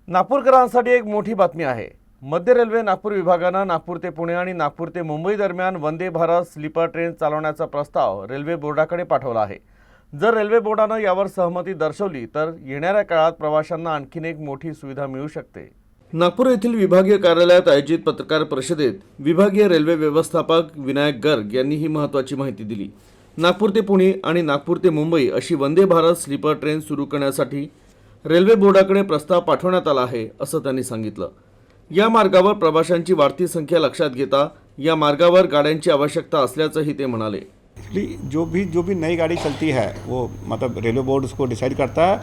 नागपूरकरांसाठी एक मोठी बातमी आहे। मध्य रेल्वे नागपूर विभागाने नागपूर ते पुणे आणि नागपूर ते मुंबई दरम्यान वंदे भारत स्लीपर ट्रेन चालवण्याचा प्रस्ताव रेल्वे बोर्डाकडे पाठवला आहे। जर रेल्वे बोर्डाने यावर सहमती दर्शवली तर येणाऱ्या काळात प्रवाशांना आणखी एक मोठी सुविधा मिळू शकते। नागपूर येथील विभागीय कार्यालयात आयोजित पत्रकार परिषदेत विभागीय रेल्वे व्यवस्थापक विनायक गर्ग यांनी ही महत्त्वाची माहिती दिली। नागपूर ते पुणे आणि नागपूर ते मुंबई अशी वंदे भारत स्लीपर ट्रेन सुरू करण्यासाठी रेल्वे बोर्डाकडे प्रस्ताव पाठवण्यात आला आहे असं त्यांनी सांगितलं। या मार्गावर प्रवाशांची वाढती संख्या लक्षात घेता या मार्गावर गाड्यांची आवश्यकता असल्याचंही ते म्हणाले। जो भी नई गाड़ी चलती है वो मतलब रेलवे बोर्ड उसको डिसाइड करता है।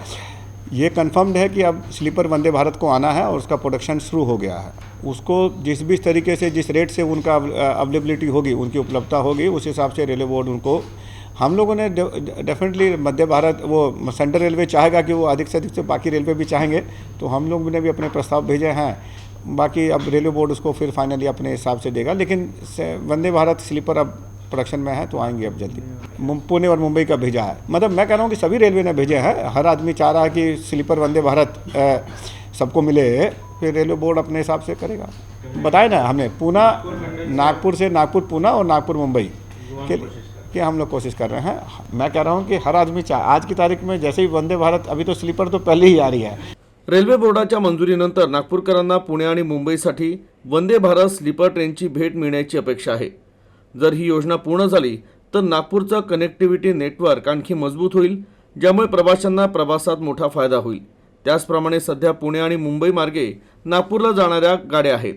ये कंफर्म्ड है कि अब स्लीपर वंदे भारत को आना है और उसका प्रोडक्शन शुरू हो गया है। उसको जिस भी तरीके से जिस रेट से उनका अवेलेबिलिटी होगी, उनकी उपलब्धता होगी, उस हिसाब से रेलवे बोर्ड उनको, हम लोगों ने डेफिनेटली मध्य भारत वो सेंट्रल रेलवे चाहेगा कि वो अधिक से अधिक से बाकी रेलवे भी चाहेंगे, तो हम लोग ने भी अपने प्रस्ताव भेजे हैं। बाकी अब रेलवे बोर्ड उसको फिर फाइनली अपने हिसाब से देगा, लेकिन वंदे भारत स्लीपर अब प्रोडक्शन में है तो आएंगे अब जल्दी। पुणे और मुंबई का भेजा है, मतलब मैं कह रहा हूँ कि सभी रेलवे ने भेजे हैं। हर आदमी चाह रहा है कि स्लीपर वंदे भारत सबको मिले, फिर रेलवे बोर्ड अपने हिसाब से करेगा। बताए ना हमने पूना नागपुर से नागपुर पूना और नागपुर मुंबई के हम लोग कोशिश कर रहे हैं। मैं कह रहा हूँ कि हर आदमी आज की तारीख में जैसे ही वंदे भारत, अभी तो स्लीपर तो पहले ही आ रही है। रेल्वे बोर्डाच्या मंजुरीनंतर नागपूरकरांना पुणे आणि मुंबईसाठी वंदे भारत स्लीपर ट्रेनची भेट मिळण्याची अपेक्षा आहे। जर ही योजना पूर्ण झाली तर नागपूरचं कनेक्टिव्हिटी नेटवर्क आणखी मजबूत होईल, ज्यामुळे प्रवाशांना प्रवासात मोठा फायदा होईल। त्याचप्रमाणे सध्या पुणे आणि मुंबई मार्गे नागपूरला जाणाऱ्या गाड्या आहेत,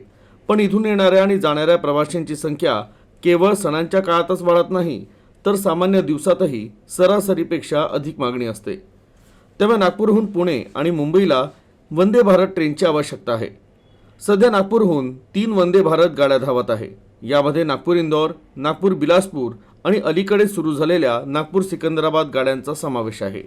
पण इथून येणाऱ्या आणि जाणाऱ्या प्रवाशांची संख्या केवळ सणांच्या काळातच वाढत नाही तर सामान्य दिवसातही सरासरीपेक्षा अधिक मागणी असते। त्यामुळे नागपूरहून पुणे आणि मुंबईला वंदे भारत ट्रेनची आवश्यकता आहे। सध्या नागपूरहून 3 वंदे भारत गाड्या धावत आहे। यामध्ये नागपूर इंदौर, नागपूर बिलासपूर आणि अलीकडे सुरू झालेल्या नागपूर सिकंदराबाद गाड्यांचा समावेश आहे।